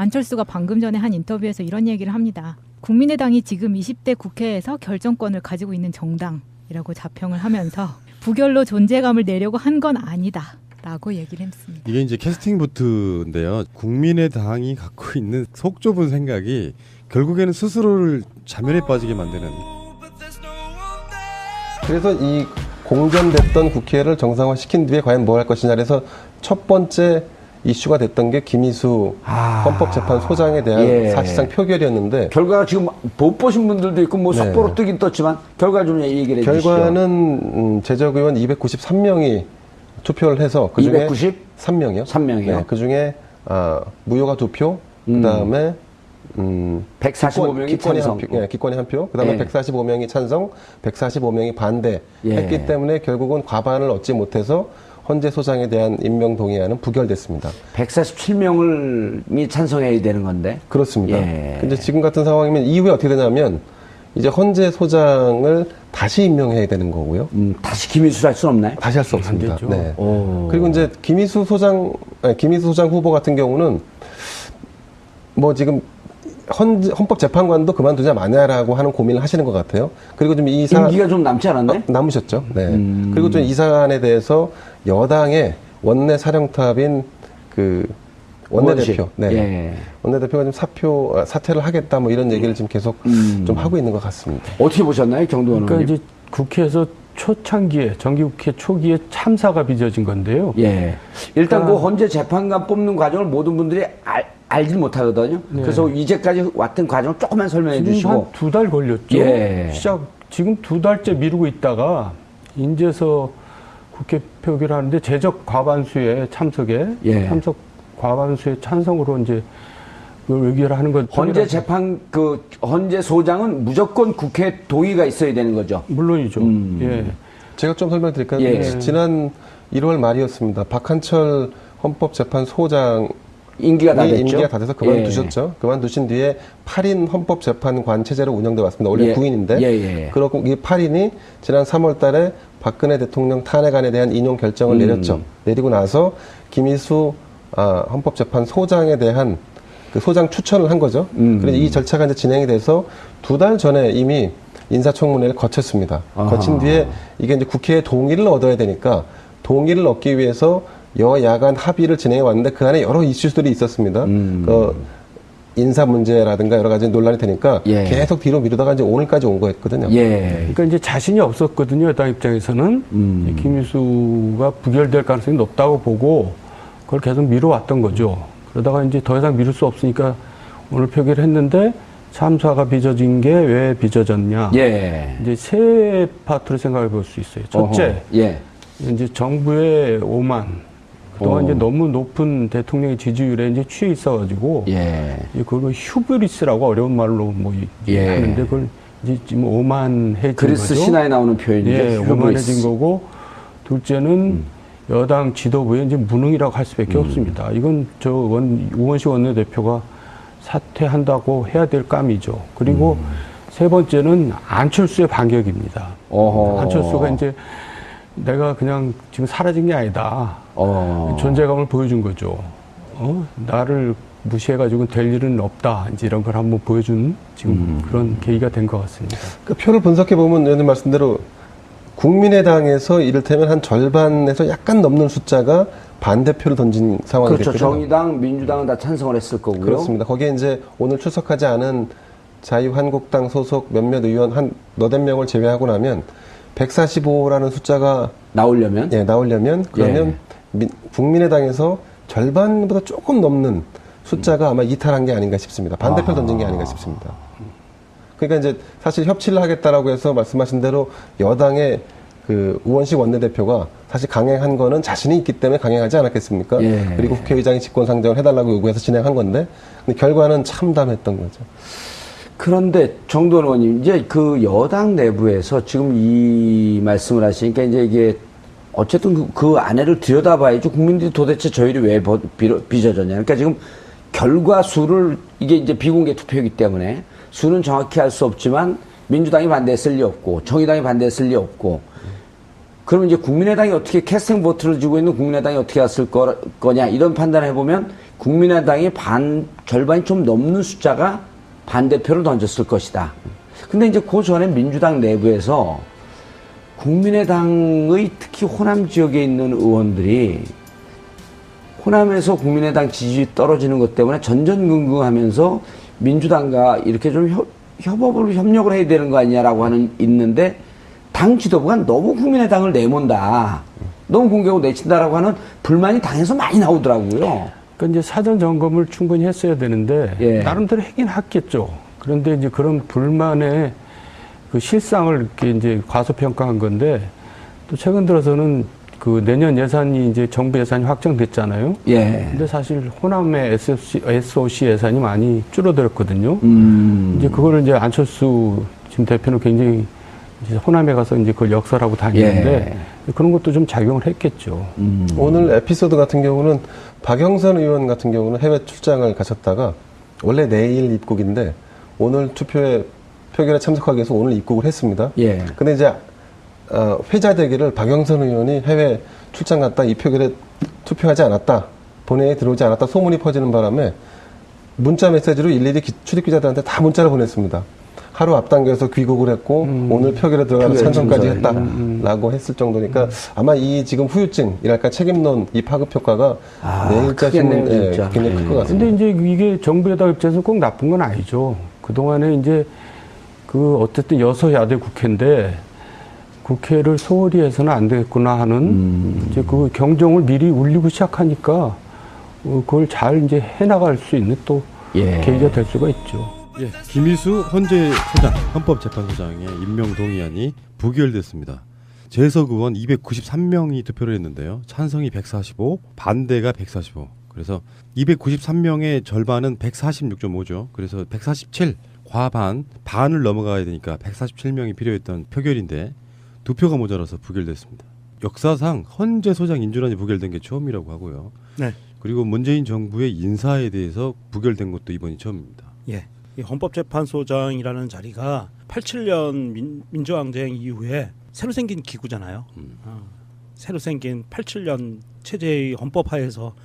안철수가 방금 전에 한 인터뷰에서 이런 얘기를 합니다. 국민의당이 지금 20대 국회에서 결정권을 가지고 있는 정당이라고 자평을 하면서 부결로 존재감을 내려고 한 건 아니다 라고 얘기를 했습니다. 이게 이제 캐스팅 보트인데요. 국민의당이 갖고 있는 속 좁은 생각이 결국에는 스스로를 자멸에 빠지게 만드는. 그래서 이 공전됐던 국회를 정상화시킨 뒤에 과연 뭐 할 것이냐 그래서 첫 번째 이슈가 됐던 게 김희수 헌법재판소장에 대한 사실상 표결이었는데 결과가 지금 못 보신 분들도 있고 뭐 속보로 뜨긴 떴지만 결과 좀 얘기를 해주시죠. 결과는 제적 의원 293명이 투표를 해서 그중에 293명이요? 3명이요. 네, 그중에 무효가 2표, 그다음에 145명이 찬성. 기권이 한 표, 그다음에 145명이 찬성, 145명이 반대했기 때문에 결국은 과반을 얻지 못해서 헌재 소장에 대한 임명 동의안은 부결됐습니다. 147명이 찬성해야 되는 건데. 그렇습니다. 근데 지금 같은 상황이면 이후에 어떻게 되냐면 이제 헌재 소장을 다시 임명해야 되는 거고요. 다시 김희수 할 수는 없나요? 다시 할 수 없습니다. 네. 그리고 이제 김희수 소장 후보 같은 경우는 뭐 지금 헌법재판관도 그만두자 마냐라고 하는 고민을 하시는 것 같아요. 그리고 좀 이 사안 임기가 좀 남지 않았나요? 남으셨죠. 네. 그리고 좀 이 사안에 대해서 여당의 원내 사령탑인 그 원내대표, 원내대표가 좀 사퇴를 하겠다 뭐 이런 얘기를 지금 계속 좀 하고 있는 것 같습니다. 어떻게 보셨나요, 정두원 의원님? 그러니까 이제 국회에서 초창기에 정기국회 초기에 참사가 빚어진 건데요. 일단 그 헌재 재판관 뽑는 과정을 모든 분들이 알지 못하거든요. 그래서 이제까지 왔던 과정을 조금만 설명해 주시고. 한 2달 걸렸죠. 지금 2달째 미루고 있다가 인제서 국회 표결하는데 제적 과반수의 참석에 참석 과반수의 찬성으로 이제 의결하는 것. 헌재 재판 헌재 소장은 무조건 국회 동의가 있어야 되는 거죠. 물론이죠. 제가 좀 설명드릴까요? 지난 1월 말이었습니다. 박한철 헌법재판소장 임기가 다 돼서 그만두셨죠. 그만두신 뒤에 8인 헌법재판관 체제로 운영돼 왔습니다. 원래 9인인데 그렇고 이 8인이 지난 3월 달에 박근혜 대통령 탄핵안에 대한 인용 결정을 내렸죠. 내리고 나서 김희수 헌법재판소장에 대한 그 소장 추천을 한 거죠. 그래서 이 절차가 이제 진행이 돼서 2달 전에 이미 인사청문회를 거쳤습니다. 거친 뒤에 이게 이제 국회의 동의를 얻어야 되니까 동의를 얻기 위해서 여야 간 합의를 진행해 왔는데 그 안에 여러 이슈들이 있었습니다. 인사 문제라든가 여러 가지 논란이 되니까 계속 뒤로 미루다가 이제 오늘까지 온 거였거든요. 그러니까 이제 자신이 없었거든요. 여당 입장에서는 김희수가 부결될 가능성이 높다고 보고 그걸 계속 미뤄왔던 거죠. 그러다가 이제 더 이상 미룰 수 없으니까 오늘 표결했는데 참사가 빚어진 게 왜 빚어졌냐. 이제 세 파트로 생각해 볼 수 있어요. 첫째, 이제 정부의 오만. 그동안 이제 너무 높은 대통령의 지지율에 이제 취해 있어가지고, 그걸 휴브리스라고 어려운 말로 뭐 하는데 그걸 이제 지금 오만해진 그리스 거죠. 신화에 나오는 표현이죠. 오만해진 거고, 둘째는 여당 지도부의 이제 무능이라고 할 수밖에 없습니다. 이건 우원식 원내대표가 사퇴한다고 해야 될 감이죠. 그리고 세 번째는 안철수의 반격입니다. 안철수가 이제 내가 그냥 지금 사라진 게 아니다. 존재감을 보여준 거죠. 나를 무시해가지고 될 일은 없다. 이제 이런 걸 한번 보여준 지금 그런 계기가 된 것 같습니다. 그 표를 분석해 보면 의원님 말씀대로 국민의당에서 이를테면 한 절반에서 약간 넘는 숫자가 반대표를 던진 상황이 됐거든요. 정의당, 민주당은 다 찬성을 했을 거고요. 그렇습니다. 거기에 이제 오늘 출석하지 않은 자유한국당 소속 몇몇 의원 한 너댓 명을 제외하고 나면 145라는 숫자가 나오려면 그러면 국민의당에서 절반보다 조금 넘는 숫자가 아마 이탈한 게 아닌가 싶습니다. 반대표 던진 게 아닌가 싶습니다. 그러니까 이제 사실 협치를 하겠다라고 해서 말씀하신 대로 여당의 그 우원식 원내대표가 사실 강행한 거는 자신이 있기 때문에 강행하지 않았겠습니까? 그리고 국회의장이 직권상정을 해달라고 요구해서 진행한 건데 근데 결과는 참담했던 거죠. 그런데 정두원 의원님, 이제 그 여당 내부에서 지금 이 말씀을 하시니까 이제 이게 어쨌든 그 안에를 들여다봐야지 국민들이 도대체 저희를 왜 빚어졌냐. 그러니까 지금 결과 수를 이게 이제 비공개 투표이기 때문에 수는 정확히 할 수 없지만 민주당이 반대했을 리 없고 정의당이 반대했을 리 없고 그러면 이제 국민의당이 어떻게 캐스팅 보트를 쥐고 있는 국민의당이 어떻게 했을 거냐 이런 판단을 해보면 국민의당이 절반이 좀 넘는 숫자가 반대표를 던졌을 것이다. 근데 이제 그 전에 민주당 내부에서 국민의당의 특히 호남 지역에 있는 의원들이 호남에서 국민의당 지지율이 떨어지는 것 때문에 전전긍긍하면서 민주당과 이렇게 좀 협력을 해야 되는 거 아니냐라고 있는데 당 지도부가 너무 국민의당을 내몬다. 너무 공격하고 내친다라고 하는 불만이 당에서 많이 나오더라고요. 그러니까 이제 사전 점검을 충분히 했어야 되는데 예. 나름대로 하긴 했겠죠. 그런데 이제 그런 불만의 그 실상을 이렇게 이제 과소평가한 건데 또 최근 들어서는 그 내년 예산이 이제 정부 예산이 확정됐잖아요. 예. 근데 사실 호남의 SOC 예산이 많이 줄어들었거든요. 이제 그거를 이제 안철수 지금 대표는 굉장히 이제 호남에 가서 이제 그걸 역설하고 다니는데 그런 것도 좀 작용을 했겠죠. 오늘 에피소드 같은 경우는 박영선 의원 같은 경우는 해외 출장을 가셨다가 원래 내일 입국인데 오늘 표결에 참석하기 위해서 오늘 입국을 했습니다. 예. 근데 이제 회자 대기를 박영선 의원이 해외 출장 갔다 이 표결에 투표하지 않았다, 본회의에 들어오지 않았다 소문이 퍼지는 바람에 문자 메시지로 일일이 출입 기자들한테 다 문자를 보냈습니다. 하루 앞당겨서 귀국을 했고 오늘 표결에 들어가서 찬성까지 했다라고 했을 정도니까 아마 이 지금 후유증이랄까 책임론 이 파급 효과가 내일자 신문에 굉장히 클 것 같습니다. 근데 이제 이게 정부에다 입장에서 꼭 나쁜 건 아니죠. 그동안에 이제 그 어쨌든 여서야대 국회인데 국회를 소홀히 해서는 안 되겠구나 하는 이제 그 경종을 미리 울리고 시작하니까 그걸 잘 이제 해나갈 수 있는 또 계기가 될 수가 있죠. 예, 김희수 헌재 소장, 헌법재판소장의 임명 동의안이 부결됐습니다. 재석 의원 293명이 투표를 했는데요. 찬성이 145, 반대가 145. 그래서 293명의 절반은 146.5죠. 그래서 147, 과반, 반을 넘어가야 되니까 147명이 필요했던 표결인데 두 표가 모자라서 부결됐습니다. 역사상 헌재 소장 인준안이 부결된 게 처음이라고 하고요. 네. 그리고 문재인 정부의 인사에 대해서 부결된 것도 이번이 처음입니다. 예. 이 헌법재판소장이라는 자리가 87년 민주항쟁 이후에 새로 생긴 기구잖아요. 새로 생긴 87년 체제의 헌법하에서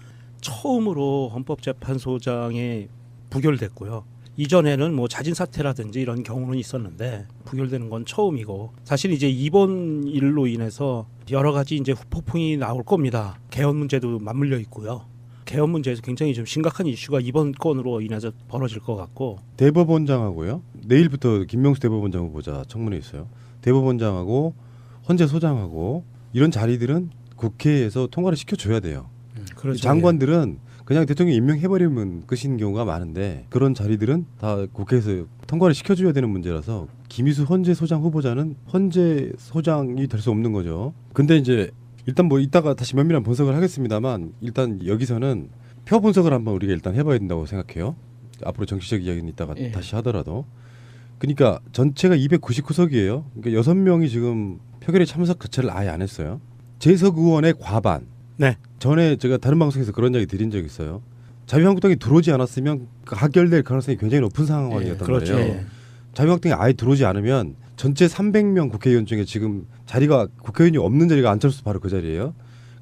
처음으로 헌법재판소장이 부결됐고요. 이전에는 뭐 자진 사퇴라든지 이런 경우는 있었는데 부결되는 건 처음이고 사실 이제 이번 일로 인해서 여러 가지 이제 후폭풍이 나올 겁니다. 개헌 문제도 맞물려 있고요. 개헌 문제에서 굉장히 좀 심각한 이슈가 이번 건으로 인해서 벌어질 것 같고 대법원장하고요. 내일부터 김명수 대법원장 후보자 청문회 있어요. 대법원장하고 헌재 소장하고 이런 자리들은 국회에서 통과를 시켜줘야 돼요. 그렇죠. 장관들은 그냥 대통령 임명해버리면 끝인 경우가 많은데 그런 자리들은 다 국회에서 통과를 시켜줘야 되는 문제라서 김희수 헌재 소장 후보자는 헌재 소장이 될 수 없는 거죠. 근데 이제 일단 뭐 이따가 다시 면밀한 분석을 하겠습니다만 일단 여기서는 표 분석을 한번 우리가 일단 해봐야 된다고 생각해요. 앞으로 정치적 이야기는 이따가 다시 하더라도. 그러니까 전체가 299석이에요. 그러니까 6명이 지금 표결에 참석 자체를 아예 안 했어요. 재석 의원의 과반. 네. 전에 제가 다른 방송에서 그런 이야기 드린 적이 있어요. 자유한국당이 들어오지 않았으면 가결될 가능성이 굉장히 높은 상황이었단 그렇죠. 말이에요. 자유한국당이 아예 들어오지 않으면 전체 300명 국회의원 중에 지금 자리가 국회의원이 없는 자리가 안철수 바로 그 자리예요.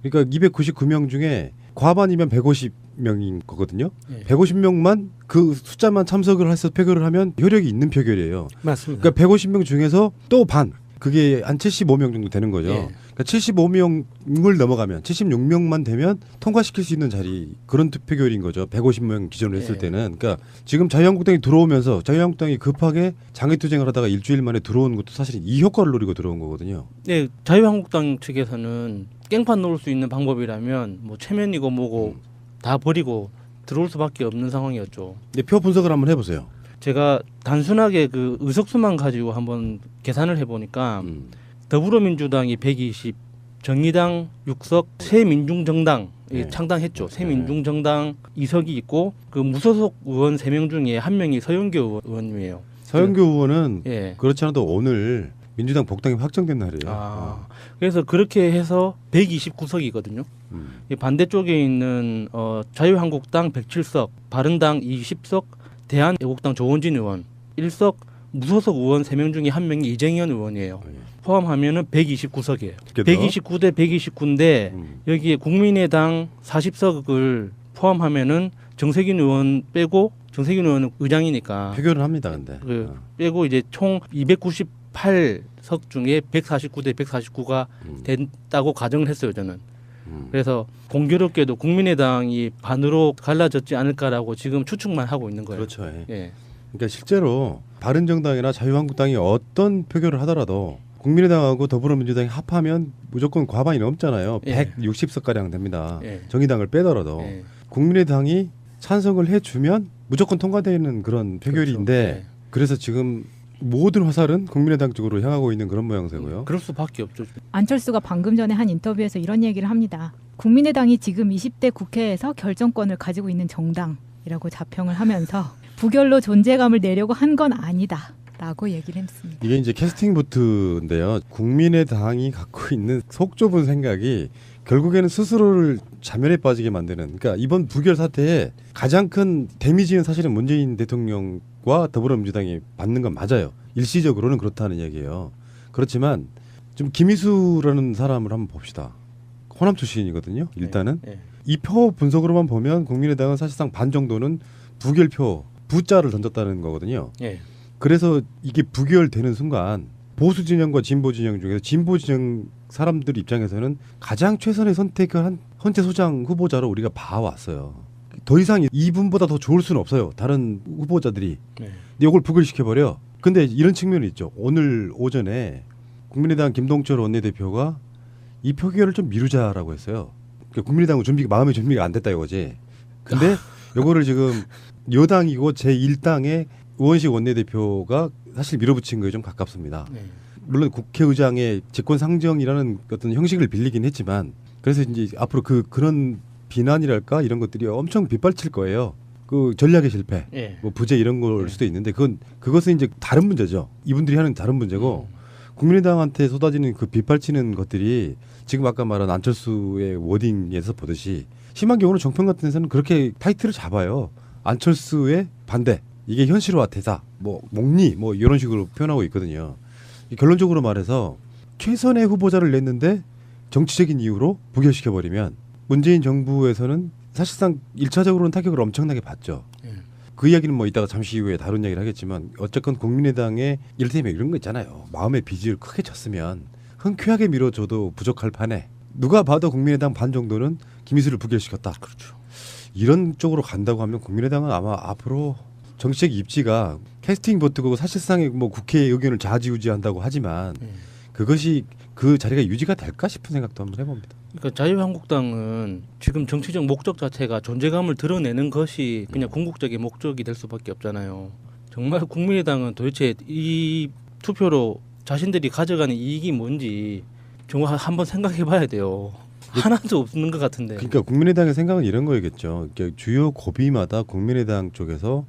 그러니까 299명 중에 과반이면 150명인 거거든요. 150명만 그 숫자만 참석을 해서 표결을 하면 효력이 있는 표결이에요. 맞습니다. 그러니까 150명 중에서 또 반. 그게 한 75명 정도 되는 거죠. 그러니까 75명을 넘어가면 76명만 되면 통과시킬 수 있는 자리 그런 투표결인 거죠. 150명 기준으로 했을 때는. 그러니까 지금 자유한국당이 들어오면서 자유한국당이 급하게 장애투쟁을 하다가 일주일 만에 들어온 것도 사실 이 효과를 노리고 들어온 거거든요. 네, 자유한국당 측에서는 깽판 놓을 수 있는 방법이라면 뭐 체면이고 뭐고 다 버리고 들어올 수밖에 없는 상황이었죠. 네, 표 분석을 한번 해보세요. 제가 단순하게 그 의석수만 가지고 한번 계산을 해보니까 더불어민주당이 120, 정의당 6석, 새민중정당 창당했죠. 새민중정당 2석이 있고 그 무소속 의원 3명 중에 1명이 서영교 의원이에요. 서영교 의원은 그렇지 않아도 오늘 민주당 복당이 확정된 날이에요. 그래서 그렇게 해서 129석이거든요. 반대쪽에 있는 자유한국당 107석, 바른당 20석, 대한애국당 조원진 의원 1석, 무소속 의원 3명 중에 1명이 이정현 의원이에요. 포함하면은 129석이에요. 129대 129인데 여기에 국민의당 40석을 포함하면은 정세균 의원 빼고 정세균 의원은 의장이니까 표결은 합니다. 근데 빼고 이제 총 298석 중에 149대 149가 된다고 가정을 했어요, 저는. 그래서 공교롭게도 국민의당이 반으로 갈라졌지 않을까라고 지금 추측만 하고 있는 거예요. 그렇죠. 예. 그러니까 실제로 바른정당이나 자유한국당이 어떤 표결을 하더라도 국민의당하고 더불어민주당이 합하면 무조건 과반이 넘잖아요. 예. 160석 가량 됩니다. 예. 정의당을 빼더라도 예. 국민의당이 찬성을 해주면 무조건 통과되는 그런 표결인데 그렇죠. 예. 그래서 지금 모든 화살은 국민의당 쪽으로 향하고 있는 그런 모양새고요. 그럴 수밖에 없죠. 안철수가 방금 전에 한 인터뷰에서 이런 얘기를 합니다. 국민의당이 지금 20대 국회에서 결정권을 가지고 있는 정당이라고 자평을 하면서 부결로 존재감을 내려고 한 건 아니다라고 얘기를 했습니다. 이게 이제 캐스팅 보트인데요. 국민의당이 갖고 있는 속 좁은 생각이 결국에는 스스로를 자멸에 빠지게 만드는. 그러니까 이번 부결 사태에 가장 큰 데미지는 사실은 문재인 대통령과 더불어민주당이 받는 건 맞아요. 일시적으로는 그렇다는 얘기예요. 그렇지만 좀 김희수라는 사람을 한번 봅시다. 호남 출신이거든요. 일단은 예. 이 표 분석으로만 보면 국민의당은 사실상 반 정도는 부결표 부자를 던졌다는 거거든요. 예. 그래서 이게 부결되는 순간 보수 진영과 진보 진영 중에서 진보 진영 사람들 입장에서는 가장 최선의 선택을 한 헌재 소장 후보자로 우리가 봐왔어요. 더 이상 이분보다 더 좋을 수는 없어요. 다른 후보자들이. 예. 근데 이걸 부결시켜버려. 근데 이런 측면이 있죠. 오늘 오전에 국민의당 김동철 원내대표가 이 표결을 좀 미루자라고 했어요. 그러니까 국민의당은 마음의 준비가 안 됐다 이거지. 근데 요거를 지금 여당이고 제1당의 우원식 원내대표가 사실 밀어붙인 거에 좀 가깝습니다. 예. 물론 국회의장의 직권 상정이라는 어떤 형식을 빌리긴 했지만 그래서 이제 앞으로 그런 비난이랄까 이런 것들이 엄청 빗발칠 거예요. 그 전략의 실패, 예. 뭐 부재 이런 걸 수도 있는데 그것은 이제 다른 문제죠. 이분들이 하는 다른 문제고 국민의당한테 쏟아지는 그 빗발치는 것들이 지금 아까 말한 안철수의 워딩에서 보듯이 심한 경우는 정평 같은 데서는 그렇게 타이틀을 잡아요. 안철수의 반대. 이게 현실화되다. 뭐 목리 뭐 이런 식으로 표현하고 있거든요. 결론적으로 말해서 최선의 후보자를 냈는데 정치적인 이유로 부결시켜버리면 문재인 정부에서는 사실상 1차적으로는 타격을 엄청나게 받죠. 그 이야기는 뭐 이따가 잠시 후에 다른 이야기를 하겠지만 어쨌건 국민의당의 이를테면 이런 거 있잖아요. 마음의 빚을 크게 졌으면 흔쾌하게 밀어줘도 부족할 판에 누가 봐도 국민의당 반 정도는 김희수를 부결시켰다. 그렇죠. 이런 쪽으로 간다고 하면 국민의당은 아마 앞으로 정치적 입지가 캐스팅 보트고 사실상의 뭐 국회의 의견을 좌지우지한다고 하지만 그것이 그 자리가 유지가 될까 싶은 생각도 한번 해봅니다. 그러니까 자유한국당은 지금 정치적 목적 자체가 존재감을 드러내는 것이 그냥 궁극적인 목적이 될 수밖에 없잖아요. 정말 국민의당은 도대체 이 투표로 자신들이 가져가는 이익이 뭔지 정말 한번 생각해봐야 돼요. 하나도 없는 것 같은데. 그러니까 국민의당의 생각은 이런 거겠죠. 그러니까 주요 고비마다 국민의당 쪽에서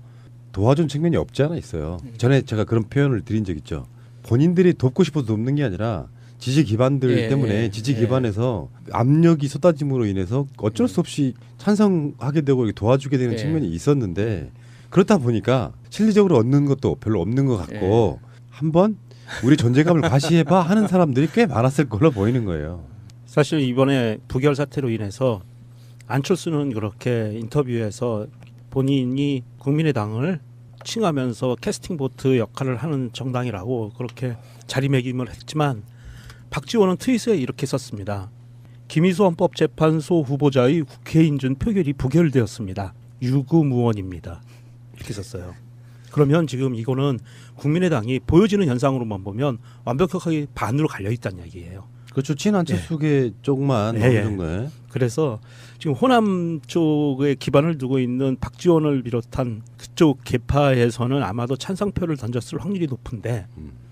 도와준 측면이 없지 않아 있어요. 전에 제가 그런 표현을 드린 적 있죠. 본인들이 돕고 싶어서 돕는 게 아니라 지지 기반들 때문에 지지 기반에서 압력이 쏟아짐으로 인해서 어쩔 수 없이 찬성하게 되고 도와주게 되는 측면이 있었는데 그렇다 보니까 실리적으로 얻는 것도 별로 없는 것 같고 한번 우리 존재감을 과시해봐 하는 사람들이 꽤 많았을 걸로 보이는 거예요. 사실 이번에 부결 사태로 인해서 안철수는 그렇게 인터뷰에서 본인이 국민의당을 칭하면서 캐스팅 보트 역할을 하는 정당이라고 그렇게 자리매김을 했지만 박지원은 트윗에 이렇게 썼습니다. 김희수 헌법재판소 후보자의 국회 인준 표결이 부결되었습니다. 유구무원입니다. 이렇게 썼어요. 그러면 지금 이거는 국민의당이 보여지는 현상으로만 보면 완벽하게 반으로 갈려 있다는 얘기예요. 그렇죠. 친안철수계 쪽만 어느 정도에. 그래서 지금 호남 쪽에 기반을 두고 있는 박지원을 비롯한 그쪽 계파에서는 아마도 찬성표를 던졌을 확률이 높은데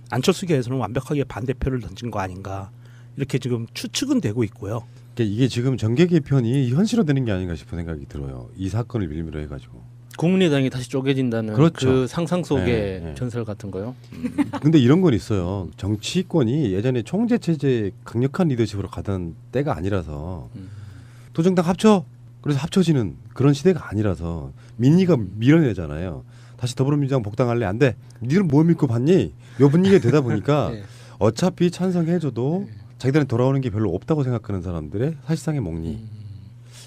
안철수계에서는 완벽하게 반대표를 던진 거 아닌가 이렇게 지금 추측은 되고 있고요. 그러니까 이게 지금 정계 개편이 현실화되는 게 아닌가 싶은 생각이 들어요. 이 사건을 밀미로 해가지고. 국민의당이 다시 쪼개진다는 그렇죠. 그 상상 속의 전설 같은 거요. 근데 이런 건 있어요. 정치권이 예전에 총재 체제 강력한 리더십으로 가던 때가 아니라서 도정당 합쳐. 그래서 합쳐지는 그런 시대가 아니라서 민의가 밀어내잖아요. 다시 더불어민주당 복당할래? 안 돼. 니는 뭘 믿고 봤니? 요 분위기가 되다 보니까 어차피 찬성해줘도 자기들은 돌아오는 게 별로 없다고 생각하는 사람들의 사실상의 목리.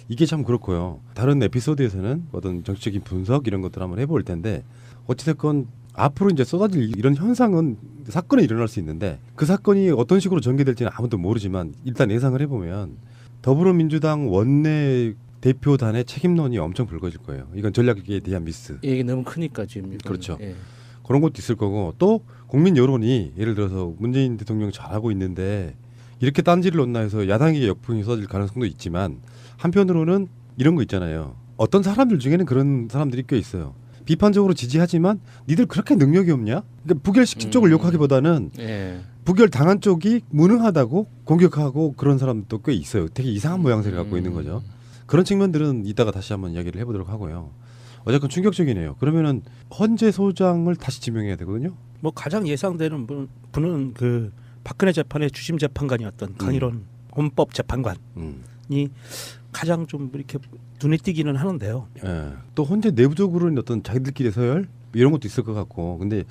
이게 참 그렇고요. 다른 에피소드에서는 어떤 정치적인 분석 이런 것들 한번 해볼 텐데 어찌됐건 앞으로 이제 쏟아질 이런 현상은 사건이 일어날 수 있는데 그 사건이 어떤 식으로 전개될지는 아무도 모르지만 일단 예상을 해보면 더불어민주당 원내 대표단의 책임론이 엄청 불거질 거예요. 이건 전략에 대한 미스. 이게 너무 크니까 지금. 이거는. 그렇죠. 예. 그런 것도 있을 거고 또 국민 여론이 예를 들어서 문재인 대통령 잘하고 있는데 이렇게 딴지를 놓나 해서 야당에게 역풍이 쏟아질 가능성도 있지만 한편으로는 이런 거 있잖아요. 어떤 사람들 중에는 그런 사람들이 꽤 있어요. 비판적으로 지지하지만 니들 그렇게 능력이 없냐? 그러니까 부결시킨 쪽을 욕하기보다는 예. 부결 당한 쪽이 무능하다고 공격하고 그런 사람도 꽤 있어요. 되게 이상한 모양새를 갖고 있는 거죠. 그런 측면들은 이따가 다시 한번 이야기를 해보도록 하고요. 어쨌건 충격적이네요. 그러면은 헌재 소장을 다시 지명해야 되거든요. 뭐 가장 예상되는 분은 그 박근혜 재판의 주심 재판관이었던 강일원 헌법재판관이 가장 좀 이렇게 눈에 띄기는 하는데요. 예. 또 헌재 내부적으로는 어떤 자기들끼리 서열 이런 것도 있을 것 같고, 근데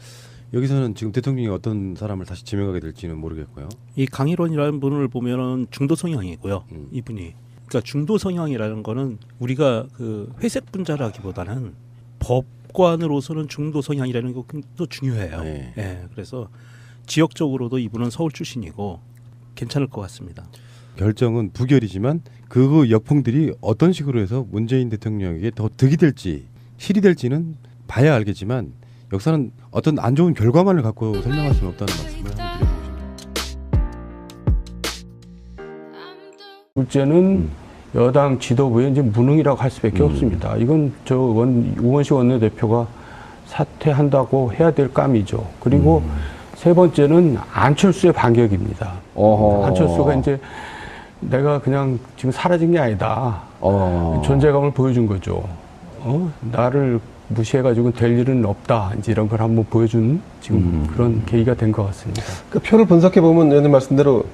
여기서는 지금 대통령이 어떤 사람을 다시 지명하게 될지는 모르겠고요. 이 강일원이라는 분을 보면은 중도 성향이고요. 이분이 그러니까 중도 성향이라는 거는 우리가 그 회색 분자라기보다는 법관으로서는 중도 성향이라는 것도 중요해요. 네. 예, 그래서 지역적으로도 이분은 서울 출신이고 괜찮을 것 같습니다. 결정은 부결이지만 그 역풍들이 어떤 식으로 해서 문재인 대통령에게 더 득이 될지 실이 될지는 봐야 알겠지만 역사는 어떤 안 좋은 결과만을 갖고 설명할 수는 없다는 말씀을 한번 드려보고 싶습니다. 둘째는 여당 지도부의 이제 무능이라고 할 수밖에 없습니다. 이건 우원식 원내대표가 사퇴한다고 해야 될 감이죠. 그리고 세 번째는 안철수의 반격입니다. 안철수가 이제 내가 그냥 지금 사라진 게 아니다. 존재감을 보여준 거죠. 나를 무시해가지고 될 일은 없다. 이제 이런 걸 한번 보여준 지금 그런 계기가 된 것 같습니다. 그 표를 분석해 보면 의원님 말씀대로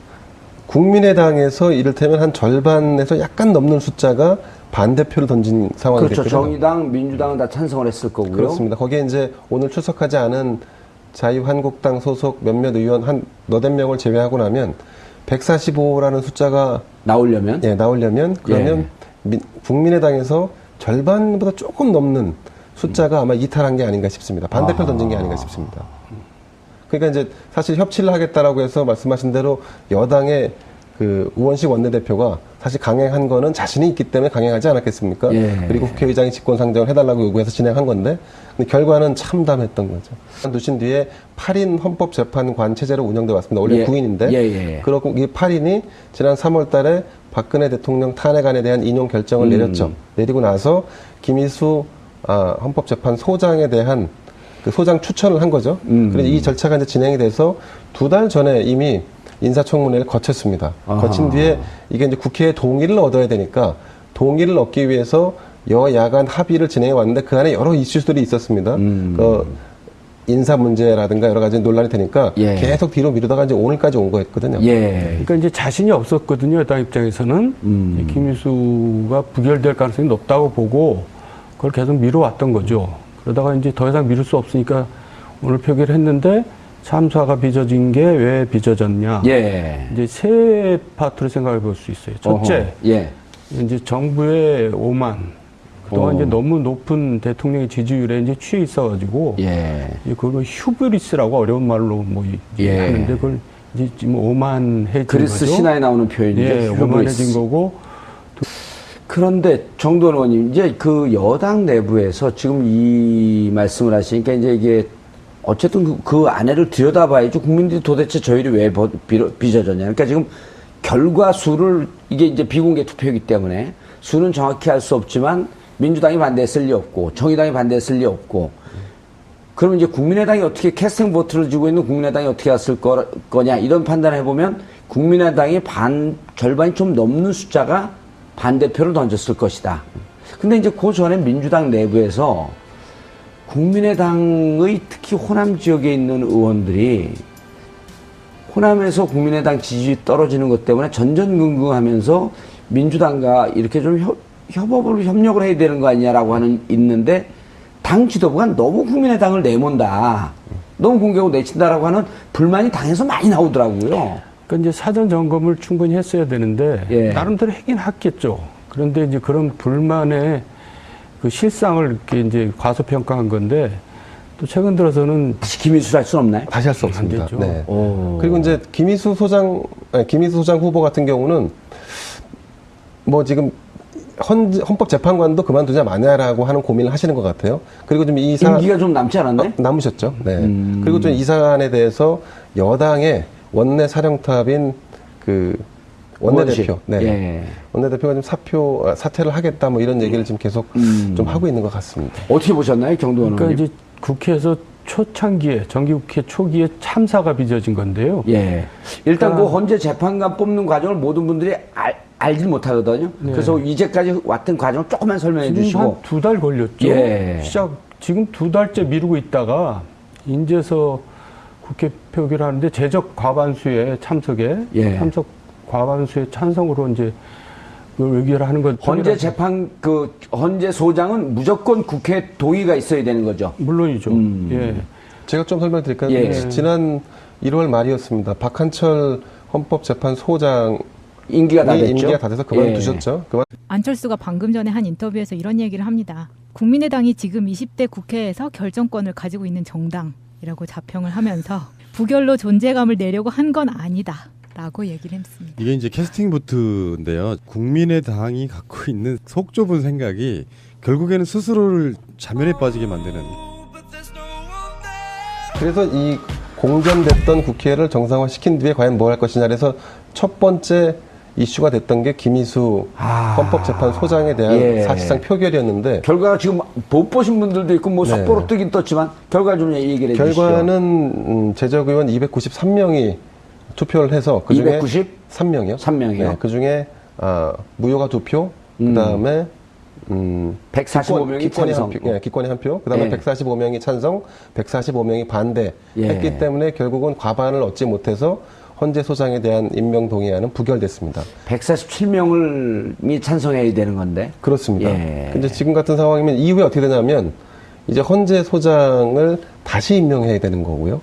국민의당에서 이를테면 한 절반에서 약간 넘는 숫자가 반대표를 던진 상황이 그렇죠. 됐거든요. 정의당, 민주당은 다 찬성을 했을 거고요. 그렇습니다. 거기에 이제 오늘 출석하지 않은 자유한국당 소속 몇몇 의원 한 너댓 명을 제외하고 나면 145라는 숫자가 나오려면 그러면 국민의당에서 절반보다 조금 넘는 숫자가 아마 이탈한 게 아닌가 싶습니다. 반대표 던진 게 아닌가 싶습니다. 그러니까 이제 사실 협치를 하겠다라고 해서 말씀하신 대로 여당의 그 우원식 원내대표가 사실 강행한 거는 자신이 있기 때문에 강행하지 않았겠습니까? 그리고 국회의장이 직권상정을 해달라고 요구해서 진행한 건데 근데 결과는 참담했던 거죠. 두신 뒤에 8인 헌법재판관 체제로 운영돼 왔습니다. 원래 9인인데 그렇고 이 8인이 지난 3월 달에 박근혜 대통령 탄핵안에 대한 인용 결정을 내렸죠. 내리고 나서 김희수 헌법재판소장에 대한 그 소장 추천을 한 거죠. 그래서 이 절차가 이제 진행이 돼서 2달 전에 이미 인사청문회를 거쳤습니다. 거친 뒤에 이게 이제 국회의 동의를 얻어야 되니까 동의를 얻기 위해서 여야 간 합의를 진행해 왔는데 그 안에 여러 이슈들이 있었습니다. 그 인사 문제라든가 여러 가지 논란이 되니까 계속 뒤로 미루다가 이제 오늘까지 온 거였거든요. 그러니까 이제 자신이 없었거든요. 여당 입장에서는 김희수가 부결될 가능성이 높다고 보고 그걸 계속 미뤄왔던 거죠. 그러다가 이제 더 이상 미룰 수 없으니까 오늘 표기를 했는데 참사가 빚어진 게 왜 빚어졌냐. 이제 세 파트로 생각해 볼 수 있어요. 첫째, 이제 정부의 오만. 그동안 이제 너무 높은 대통령의 지지율에 이제 취해 있어가지고, 그걸 휴브리스라고 어려운 말로 뭐 하는데 그걸 이제 지금 오만해진 그리스 거죠. 신화에 나오는 표현이죠. 오만해진 거고. 그런데 정도원 의원님, 이제 그 여당 내부에서 지금 이 말씀을 하시니까 이제 이게 어쨌든 그 안에를 들여다봐야지 국민들이 도대체 저희를 왜 빚어졌냐. 그러니까 지금 결과 수를 이게 이제 비공개 투표이기 때문에 수는 정확히 할 수 없지만 민주당이 반대했을 리 없고 정의당이 반대했을 리 없고 그러면 이제 국민의당이 어떻게 캐스팅 보트를 쥐고 있는 국민의당이 어떻게 했을 거냐 이런 판단을 해보면 국민의당이 절반이 좀 넘는 숫자가 반대표를 던졌을 것이다. 근데 이제 그 전에 민주당 내부에서 국민의당의 특히 호남 지역에 있는 의원들이 호남에서 국민의당 지지율이 떨어지는 것 때문에 전전긍긍하면서 민주당과 이렇게 좀 협력을 해야 되는 거 아니냐라고 있는데 당 지도부가 너무 국민의당을 내몬다. 너무 공격을 내친다라고 하는 불만이 당에서 많이 나오더라고요. 그러니까 이제 사전 점검을 충분히 했어야 되는데 나름대로 하긴 했겠죠. 그런데 이제 그런 불만의 그 실상을 이렇게 이제 과소평가한 건데 또 최근 들어서는 다시 김희수 할 수는 없나요? 다시 할 수 안 없습니다. 되죠. 네. 오. 그리고 이제 김희수 소장 후보 같은 경우는 뭐 지금 헌법재판관도 그만두자 마냐라고 하는 고민을 하시는 것 같아요. 그리고 좀 이 임기가 좀 남지 않았나요? 남으셨죠. 네. 그리고 좀 이 사안에 대해서 여당의 원내 사령탑인 그 원내대표, 네. 예. 원내대표가 좀 사퇴를 하겠다 뭐 이런 얘기를 지금 계속 좀 하고 있는 것 같습니다. 어떻게 보셨나요, 정도원 그러니까 의원님? 이제 국회에서 초창기에 정기국회 초기에 참사가 빚어진 건데요. 예. 일단 그러니까 그 헌재 재판관 뽑는 과정을 모든 분들이 알질 못하거든요. 네. 그래서 이제까지 왔던 과정 조금만 설명해 지금 주시고. 한 2달 걸렸죠. 예. 지금 2달째 미루고 있다가 인제서 국회 표결하는데 제적 과반수의 참석에 예. 참석 과반수의 찬성으로 이제 그 의결하는 것. 헌재 재판 헌재 소장은 무조건 국회 동의가 있어야 되는 거죠. 물론이죠. 예. 제가 좀 설명드릴까요? 예. 지난 1월 말이었습니다. 박한철 헌법재판소장 임기가 다 됐죠. 임기가 다 돼서 그만두셨죠. 안철수가 방금 전에 한 인터뷰에서 이런 얘기를 합니다. 국민의당이 지금 20대 국회에서 결정권을 가지고 있는 정당이라고 자평을 하면서 부결로 존재감을 내려고 한 건 아니다. 라고 얘기를 했습니다. 이게 이제 캐스팅 보트인데요. 국민의당이 갖고 있는 속 좁은 생각이 결국에는 스스로를 자멸에 빠지게 만드는. 그래서 이 공전됐던 국회를 정상화시킨 뒤에 과연 뭘 할 것이냐 그래서 첫 번째 이슈가 됐던 게 김희수 헌법재판소장에 대한 사실상 표결이었는데 결과가 지금 못 보신 분들도 있고 뭐 속보로 뜨긴 떴지만 결과 좀 얘기를 해주시죠. 결과는 제적 의원 293명이 투표를 해서 그중에 293명이요? 3명이요. 네, 그중에 무효가 2표, 그다음에 145명이 찬성. 기권이 한 표, 그다음에 145명이 찬성, 145명이 반대했기 때문에 결국은 과반을 얻지 못해서 헌재 소장에 대한 임명 동의안은 부결됐습니다. 147명이 찬성해야 되는 건데. 그렇습니다. 예. 근데 지금 같은 상황이면 이후에 어떻게 되냐면 이제 헌재 소장을 다시 임명해야 되는 거고요.